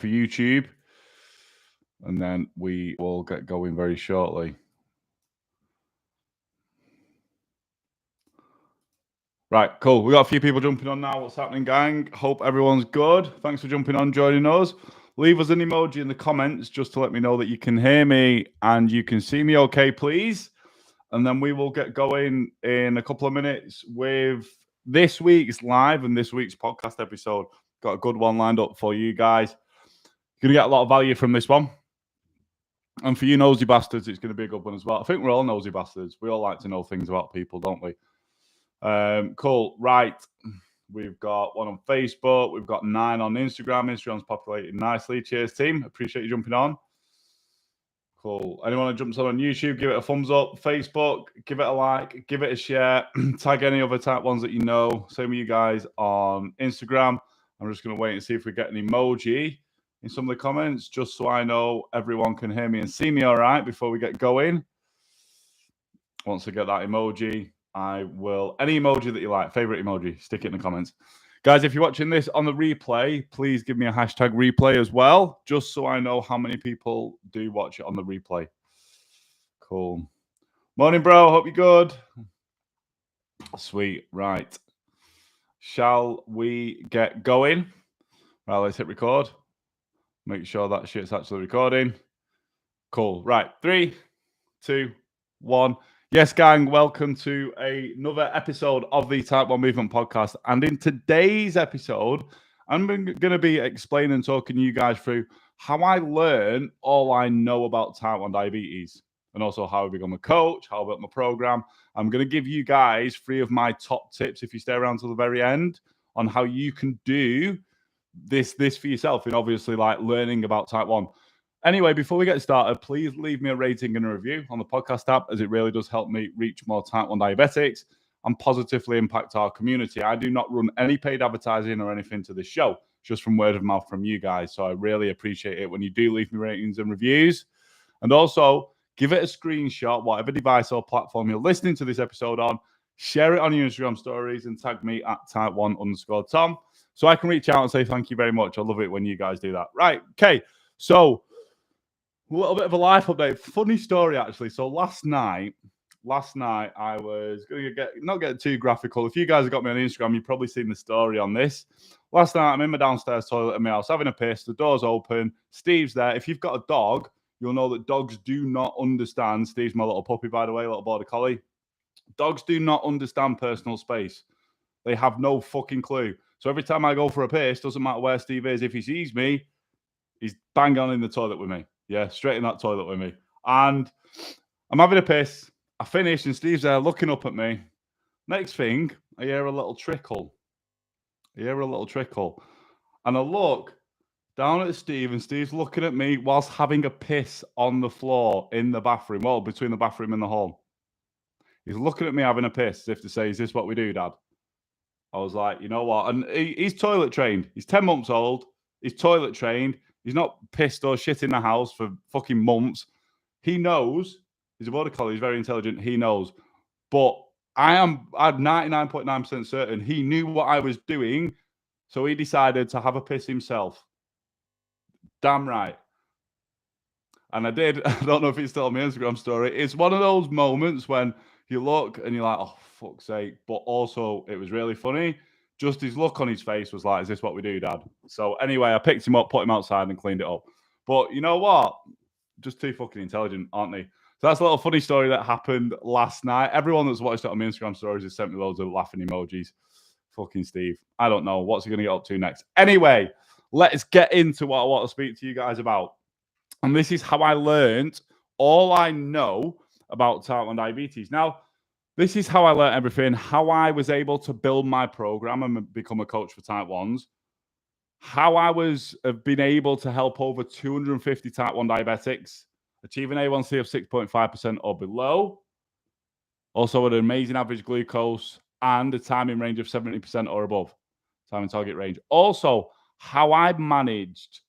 for YouTube. And then we will get going very shortly. Right, cool. We got a few people jumping on now. What's happening, gang? Hope everyone's good. Thanks for jumping on, joining us. Leave us an emoji in the comments just to let me know that you can hear me and you can see me okay, please. And then we will get going in a couple of minutes with this week's live and this week's podcast episode. Got a good one lined up for you guys. You're going to get a lot of value from this one. And for you nosy bastards, it's going to be a good one as well. I think we're all nosy bastards. We all like to know things about people, don't we? Cool. Right. We've got one on Facebook. We've got 9 on Instagram. Instagram's populated nicely. Cheers, team. Appreciate you jumping on. Cool. Anyone who jumps on YouTube, give it a thumbs up. Facebook, give it a like, give it a share. Tag any other type ones that you know. Same with you guys on Instagram. I'm just going to wait and see if we get an emoji in some of the comments, just so I know everyone can hear me and see me all right before we get going. Once I get that emoji, I will, any emoji that you like, favorite emoji, stick it in the comments. Guys, if you're watching this on the replay, please give me a hashtag replay as well, just so I know how many people do watch it on the replay. Cool. Morning, bro. Hope you're good. Sweet. Right. Shall we get going? Right, let's hit record. Make sure that shit's actually recording. Cool. Right. 3, 2, 1. Yes, gang, welcome to another episode of the Type 1 Movement Podcast. And in today's episode, I'm going to be explaining and talking to you guys through how I learned all I know about Type 1 diabetes, and also how I become a coach, how I built my program. I'm going to give you guys 3 of my top tips, if you stay around till the very end, on how you can do this for yourself, and obviously like learning about Type 1. Anyway, before we get started, please leave me a rating and a review on the podcast app, as it really does help me reach more Type 1 diabetics and positively impact our community. I do not run any paid advertising or anything to this show, just from word of mouth from you guys. So I really appreciate it when you do leave me ratings and reviews. And also, give it a screenshot, whatever device or platform you're listening to this episode on. Share it on your Instagram stories and tag me at type1_Tom so I can reach out and say thank you very much. I love it when you guys do that. Right, okay. So a little bit of a life update. Funny story, actually. So last night, I was going to not get too graphical. If you guys have got me on Instagram, you've probably seen the story on this. Last night, I'm in my downstairs toilet in my house, having a piss. The door's open. Steve's there. If you've got a dog, you'll know that dogs do not understand. Steve's my little puppy, by the way, little border collie. Dogs do not understand personal space. They have no fucking clue. So every time I go for a piss, doesn't matter where Steve is, if he sees me, he's bang on in the toilet with me. Yeah, straight in that toilet with me. And I'm having a piss. I finish and Steve's there looking up at me. Next thing, I hear a little trickle. And I look down at Steve, and Steve's looking at me whilst having a piss on the floor in the bathroom. Well, between the bathroom and the hall. He's looking at me having a piss as if to say, is this what we do, Dad? I was like, you know what? And he's toilet trained. He's 10 months old. He's toilet trained. He's not pissed or shit in the house for fucking months. He knows. He's a border collie. He's very intelligent. He knows. But I'm 99.9% certain he knew what I was doing, so he decided to have a piss himself. Damn right. And I did. I don't know if it's still on my Instagram story. It's one of those moments when you look and you're like, oh, fuck's sake. But also, it was really funny. Just his look on his face was like, is this what we do, Dad? So anyway, I picked him up, put him outside and cleaned it up. But you know what? Just too fucking intelligent, aren't they? So that's a little funny story that happened last night. Everyone that's watched it on my Instagram stories has sent me loads of laughing emojis. Fucking Steve. I don't know. What's he going to get up to next? Anyway, let's get into what I want to speak to you guys about. And this is how I learned all I know about Type 1 diabetes. Now, this is how I learned everything, how I was able to build my program and become a coach for Type 1s, how I have been able to help over 250 Type 1 diabetics achieve an A1C of 6.5% or below, also an amazing average glucose and a timing range of 70% or above, timing target range. Also, how I managed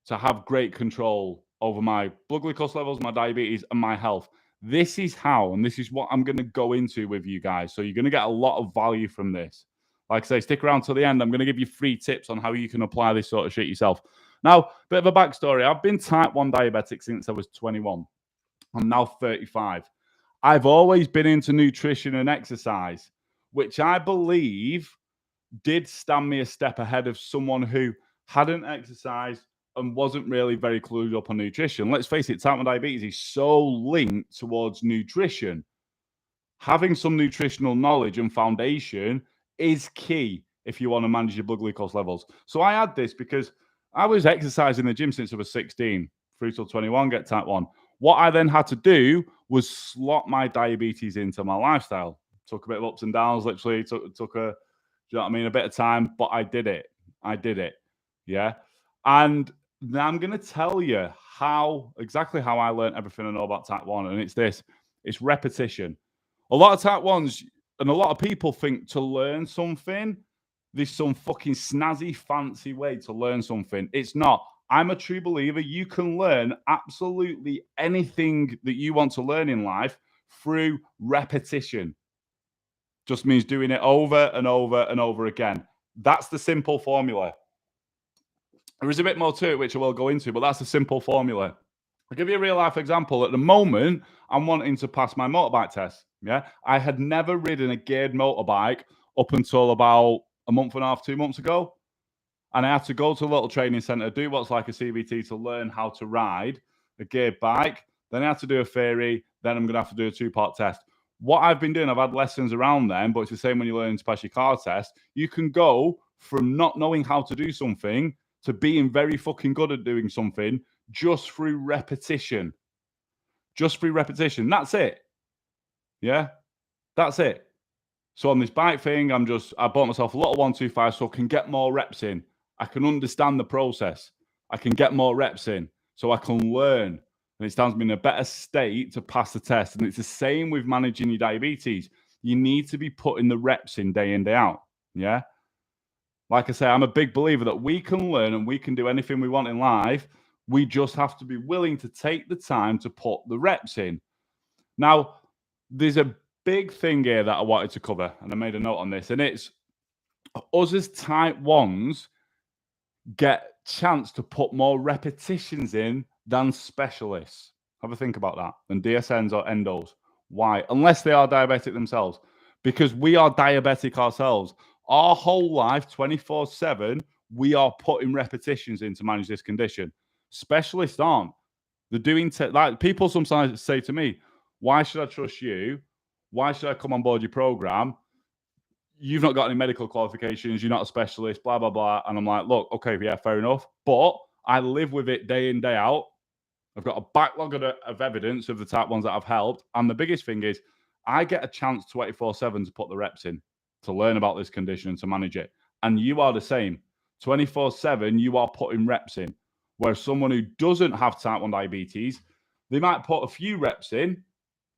to have great control over my blood glucose levels, my diabetes, and my health. This is how, and this is what I'm going to go into with you guys. So you're going to get a lot of value from this. Like I say, stick around till the end. I'm going to give you 3 tips on how you can apply this sort of shit yourself. Now, bit of a backstory. I've been type 1 diabetic since I was 21. I'm now 35. I've always been into nutrition and exercise, which I believe did stand me a step ahead of someone who hadn't exercised and wasn't really very clued up on nutrition. Let's face it, type 1 diabetes is so linked towards nutrition. Having some nutritional knowledge and foundation is key if you want to manage your blood glucose levels. So I had this because I was exercising in the gym since I was 16, through till 21, get type 1. What I then had to do was slot my diabetes into my lifestyle. Took a bit of ups and downs, literally took a, you know what I mean, a bit of time, but I did it. I did it. Yeah. And now I'm going to tell you exactly how I learned everything I know about type 1. And it's this, it's repetition. A lot of type 1s and a lot of people think to learn something, there's some fucking snazzy, fancy way to learn something. It's not. I'm a true believer. You can learn absolutely anything that you want to learn in life through repetition. Just means doing it over and over and over again. That's the simple formula. There is a bit more to it, which I will go into, but that's a simple formula. I'll give you a real life example. At the moment, I'm wanting to pass my motorbike test. Yeah. I had never ridden a geared motorbike up until about a month and a half, 2 months ago. And I had to go to a little training center, do what's like a CBT to learn how to ride a geared bike. Then I had to do a theory. Then I'm going to have to do a 2-part test. What I've been doing, I've had lessons around them, but it's the same when you're learning to pass your car test. You can go from not knowing how to do something to being very fucking good at doing something just through repetition. Just through repetition. That's it. Yeah, that's it. So on this bike thing, I bought myself a little 125 so I can get more reps in. I can understand the process. I can get more reps in so I can learn. And it stands me in a better state to pass the test. And it's the same with managing your diabetes. You need to be putting the reps in day in, day out. Yeah. Like I say, I'm a big believer that we can learn and we can do anything we want in life. We just have to be willing to take the time to put the reps in. Now, there's a big thing here that I wanted to cover, and I made a note on this, and it's us as type 1s get chance to put more repetitions in than specialists. Have a think about that. Than DSNs or endos. Why? Unless they are diabetic themselves. Because we are diabetic ourselves. Our whole life, 24/7, we are putting repetitions in to manage this condition. Specialists aren't. They're doing like people sometimes say to me, why should I trust you? Why should I come on board your program? You've not got any medical qualifications. You're not a specialist, blah, blah, blah. And I'm like, look, okay, yeah, fair enough. But I live with it day in, day out. I've got a backlog of evidence of the type 1s that I've helped. And the biggest thing is I get a chance 24/7 to put the reps in, to learn about this condition and to manage it. And you are the same. 24/7, you are putting reps in. Whereas someone who doesn't have type 1 diabetes, they might put a few reps in.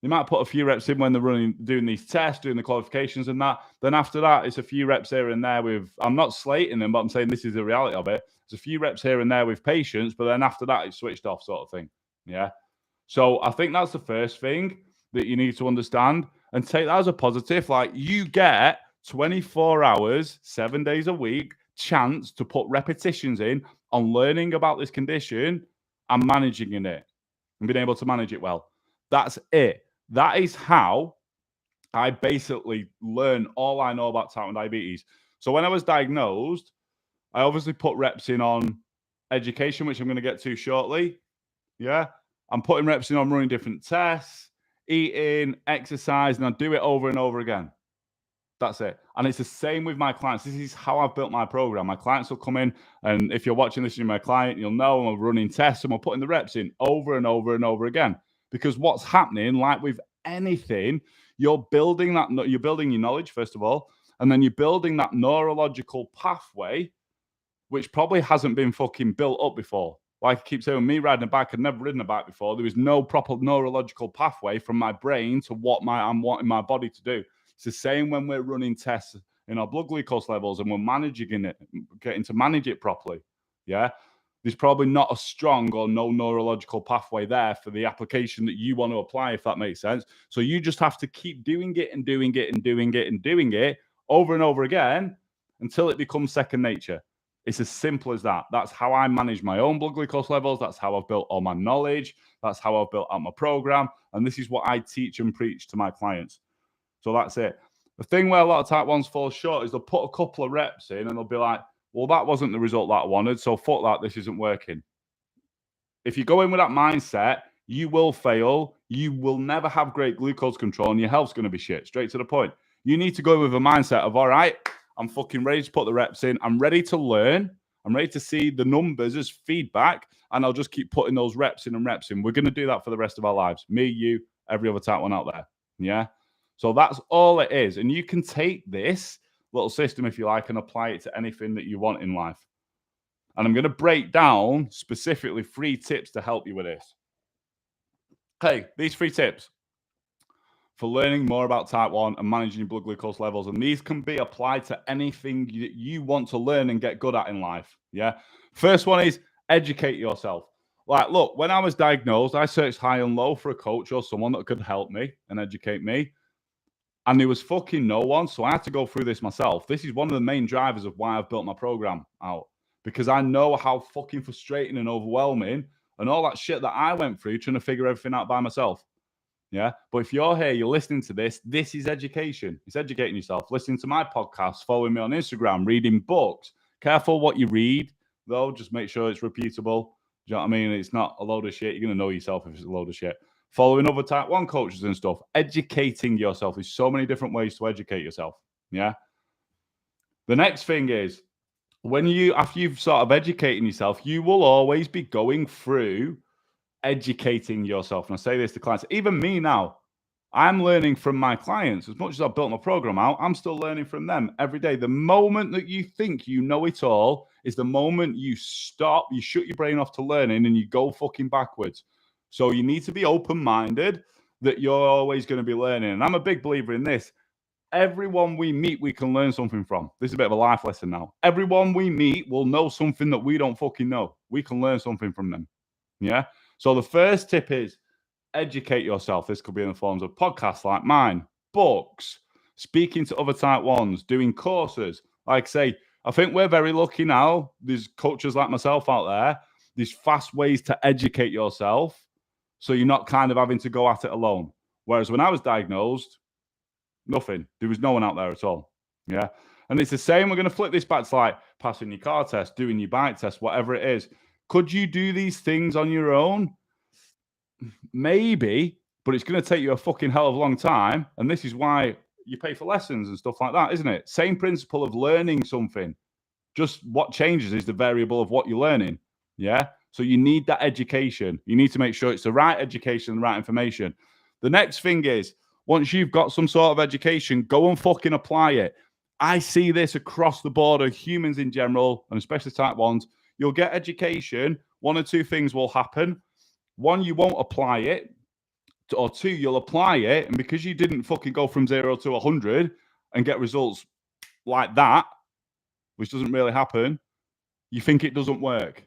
They might put a few reps in when they're doing these tests, doing the qualifications and that. Then after that, it's a few reps here and there with, I'm not slating them, but I'm saying this is the reality of it. There's a few reps here and there with patients, but then after that, it's switched off sort of thing. Yeah. So I think that's the first thing that you need to understand and take that as a positive. Like you get 24 hours, 7 days a week, chance to put repetitions in on learning about this condition and managing in it and being able to manage it well. That's it. That is how I basically learn all I know about type 1 diabetes. So when I was diagnosed, I obviously put reps in on education, which I'm going to get to shortly. Yeah. I'm putting reps in on running different tests, eating, exercise, and I do it over and over again. That's it. And it's the same with my clients. This is how I've built my program. My clients will come in, and if you're watching this, you're my client, you'll know I'm running tests and we're putting the reps in over and over and over again. Because what's happening, like with anything, you're building your knowledge, first of all, and then you're building that neurological pathway, which probably hasn't been fucking built up before. Like I keep saying, me riding a bike, I'd never ridden a bike before. There was no proper neurological pathway from my brain to what I'm wanting my body to do. It's the same when we're running tests in our blood glucose levels and we're managing it, getting to manage it properly. Yeah. There's probably not a strong or no neurological pathway there for the application that you want to apply, if that makes sense. So you just have to keep doing it and doing it and doing it and doing it over and over again until it becomes second nature. It's as simple as that. That's how I manage my own blood glucose levels. That's how I've built all my knowledge. That's how I've built out my program. And this is what I teach and preach to my clients. So that's it. The thing where a lot of type 1s fall short is they'll put a couple of reps in and they'll be like, well, that wasn't the result that I wanted, so fuck that, this isn't working. If you go in with that mindset, you will fail. You will never have great glucose control and your health's going to be shit. Straight to the point. You need to go with a mindset of, all right, I'm fucking ready to put the reps in. I'm ready to learn. I'm ready to see the numbers as feedback, and I'll just keep putting those reps in and reps in. We're going to do that for the rest of our lives. Me, you, every other type 1 out there. Yeah. So that's all it is. And you can take this little system, if you like, and apply it to anything that you want in life. And I'm going to break down specifically 3 tips to help you with this. Okay, these 3 tips for learning more about type 1 and managing your blood glucose levels. And these can be applied to anything you want to learn and get good at in life. Yeah. First one is educate yourself. Like, look, when I was diagnosed, I searched high and low for a coach or someone that could help me and educate me. And there was fucking no one. So I had to go through this myself. This is one of the main drivers of why I've built my program out. Because I know how fucking frustrating and overwhelming and all that shit that I went through trying to figure everything out by myself. Yeah. But if you're here, you're listening to this, this is education. It's educating yourself. Listening to my podcast, following me on Instagram, reading books. Careful what you read, though. Just make sure it's repeatable. Do you know what I mean? It's not a load of shit. You're going to know yourself if it's a load of shit. Following other type 1 coaches and stuff. Educating yourself. There's so many different ways to educate yourself. Yeah. The next thing is, after you've sort of educating yourself, you will always be going through educating yourself. And I say this to clients, even me now, I'm learning from my clients. As much as I've built my program out, I'm still learning from them every day. The moment that you think you know it all is the moment you stop, you shut your brain off to learning and you go fucking backwards. So you need to be open-minded that you're always going to be learning. And I'm a big believer in this. Everyone we meet, we can learn something from. This is a bit of a life lesson now. Everyone we meet will know something that we don't fucking know. We can learn something from them. Yeah. So the first tip is educate yourself. This could be in the forms of podcasts like mine, books, speaking to other type 1s, doing courses. Like I say, I think we're very lucky now. There's coaches like myself out there. There's fast ways to educate yourself so you're not kind of having to go at it alone. Whereas when I was diagnosed, nothing. There was no one out there at all. Yeah. And it's the same. We're going to flip this back to like passing your car test, doing your bike test, whatever it is. Could you do these things on your own? Maybe, but it's going to take you a fucking hell of a long time. And this is why you pay for lessons and stuff like that, isn't it? Same principle of learning something. Just what changes is the variable of what you're learning. Yeah. So you need that education. You need to make sure it's the right education, the right information. The next thing is, once you've got some sort of education, go and fucking apply it. I see this across the board of humans in general, and especially type 1s. You'll get education. 1 or 2 things will happen. 1, you won't apply it. Or 2, you'll apply it. And because you didn't fucking go from 0 to 100 and get results like that, which doesn't really happen, you think it doesn't work.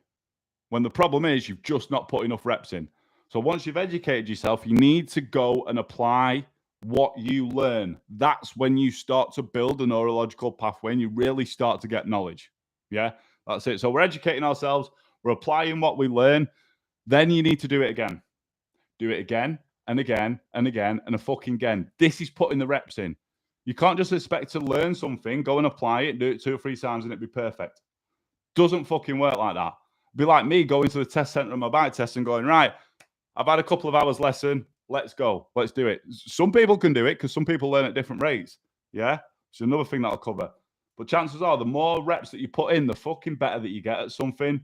When the problem is you've just not put enough reps in. So once you've educated yourself, you need to go and apply what you learn. That's when you start to build a neurological pathway and you really start to get knowledge. Yeah, that's it. So we're educating ourselves. We're applying what we learn. Then you need to do it again. Do it again and again and again and a fucking again. This is putting the reps in. You can't just expect to learn something, go and apply it, do it 2 or 3 times and it'd be perfect. Doesn't fucking work like that. Be like me going to the test center on my bike test and going, right, I've had a couple of hours lesson. Let's go. Let's do it. Some people can do it because some people learn at different rates. Yeah. It's another thing that'll cover. But chances are the more reps that you put in, the fucking better that you get at something.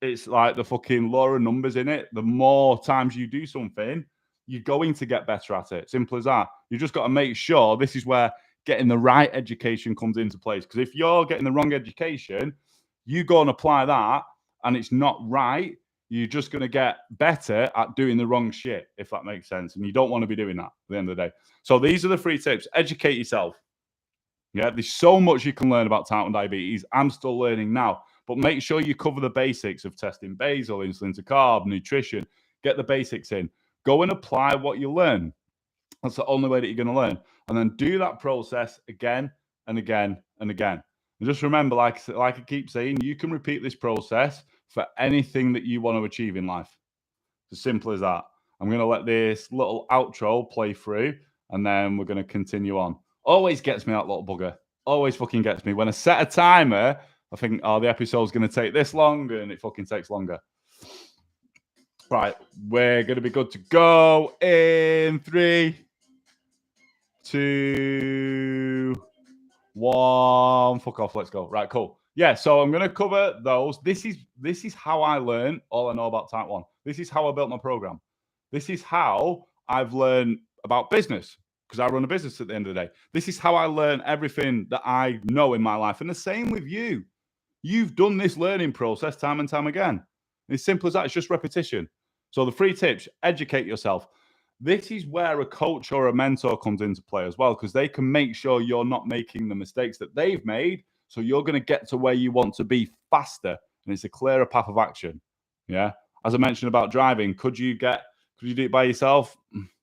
It's like the fucking law of numbers in it. The more times you do something, you're going to get better at it. Simple as that. You just got to make sure this is where getting the right education comes into place. Because if you're getting the wrong education, you go and apply that and it's not right, you're just going to get better at doing the wrong shit, if that makes sense. And you don't want to be doing that at the end of the day. So these are the 3 tips. Educate yourself. Yeah, there's so much you can learn about type 1 diabetes. I'm still learning now. But make sure you cover the basics of testing basal, insulin to carb, nutrition. Get the basics in. Go and apply what you learn. That's the only way that you're going to learn. And then do that process again and again and again. And just remember, like I keep saying, you can repeat this process for anything that you want to achieve in life. It's as simple as that. I'm going to let this little outro play through, and then we're going to continue on. Always gets me, that little bugger. Always fucking gets me. When I set a timer, I think, oh, the episode's going to take this long, and it fucking takes longer. Right, we're going to be good to go in 3, 2, 1. Fuck off, let's go. Right, cool. Yeah, so I'm going to cover those. This is how I learned all I know about Type 1. This is how I built my program. This is how I've learned about business, because I run a business at the end of the day. This is how I learn everything that I know in my life. And the same with you. You've done this learning process time and time again. It's simple as that. It's just repetition. So the 3 tips: educate yourself. This is where a coach or a mentor comes into play as well, because they can make sure you're not making the mistakes that they've made. So you're going to get to where you want to be faster, and it's a clearer path of action. Yeah. As I mentioned about driving, could you do it by yourself?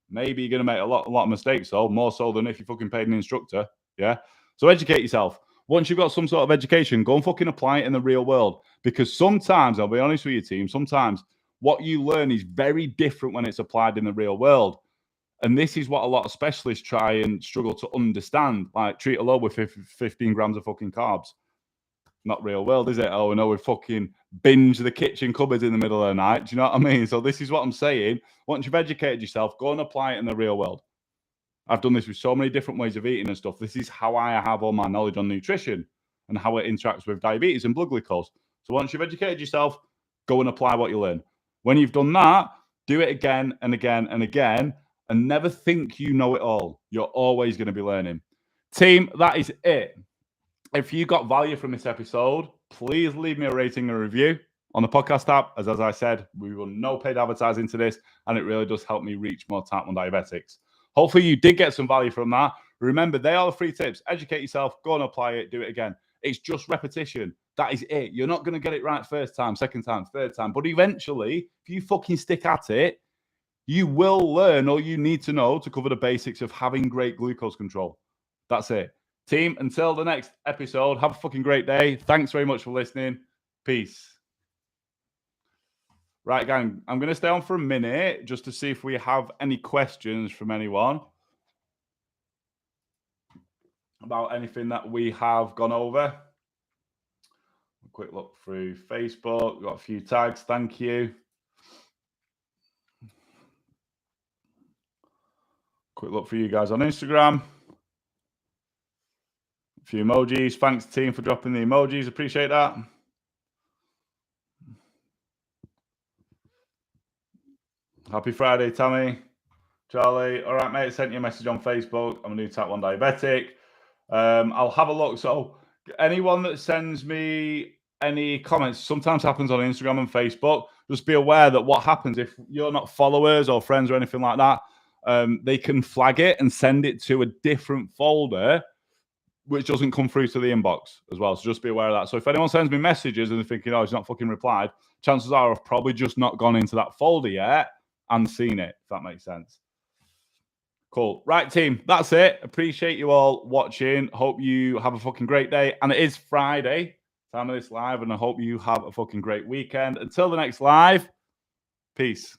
Maybe you're going to make a lot of mistakes, though, more so than if you fucking paid an instructor. Yeah. So educate yourself. Once you've got some sort of education, go and fucking apply it in the real world. Because sometimes, I'll be honest with you, team, sometimes what you learn is very different when it's applied in the real world. And this is what a lot of specialists try and struggle to understand. Like, treat a load with 15 grams of fucking carbs. Not real world, is it? Oh, no, we fucking binge the kitchen cupboards in the middle of the night. Do you know what I mean? So this is what I'm saying. Once you've educated yourself, go and apply it in the real world. I've done this with so many different ways of eating and stuff. This is how I have all my knowledge on nutrition and how it interacts with diabetes and blood glucose. So once you've educated yourself, go and apply what you learn. When you've done that, do it again and again and again, and never think you know it all. You're always going to be learning. Team, that is it. If you got value from this episode, please leave me a rating and a review on the podcast app. As I said, we run no paid advertising to this, and it really does help me reach more Type 1 diabetics. Hopefully you did get some value from that. Remember, they are the 3 tips. Educate yourself, go and apply it, do it again. It's just repetition. That is it. You're not going to get it right first time, second time, third time. But eventually, if you fucking stick at it, you will learn all you need to know to cover the basics of having great glucose control. That's it. Team, until the next episode, have a fucking great day. Thanks very much for listening. Peace. Right, gang, I'm going to stay on for a minute just to see if we have any questions from anyone about anything that we have gone over. A quick look through Facebook. We've got a few tags. Thank you. Quick look for you guys on Instagram. A few emojis. Thanks, team, for dropping the emojis. Appreciate that. Happy Friday, Tammy. Charlie. All right, mate. I sent you a message on Facebook. I'm a new Type 1 diabetic. I'll have a look. So anyone that sends me any comments, sometimes happens on Instagram and Facebook, just be aware that what happens if you're not followers or friends or anything like that, they can flag it and send it to a different folder, which doesn't come through to the inbox as well. So just be aware of that. So if anyone sends me messages and they're thinking, oh, he's not fucking replied, chances are I've probably just not gone into that folder yet and seen it, if that makes sense. Cool. Right, team. That's it. Appreciate you all watching. Hope you have a fucking great day. And it is Friday, time of this live, and I hope you have a fucking great weekend. Until the next live, peace.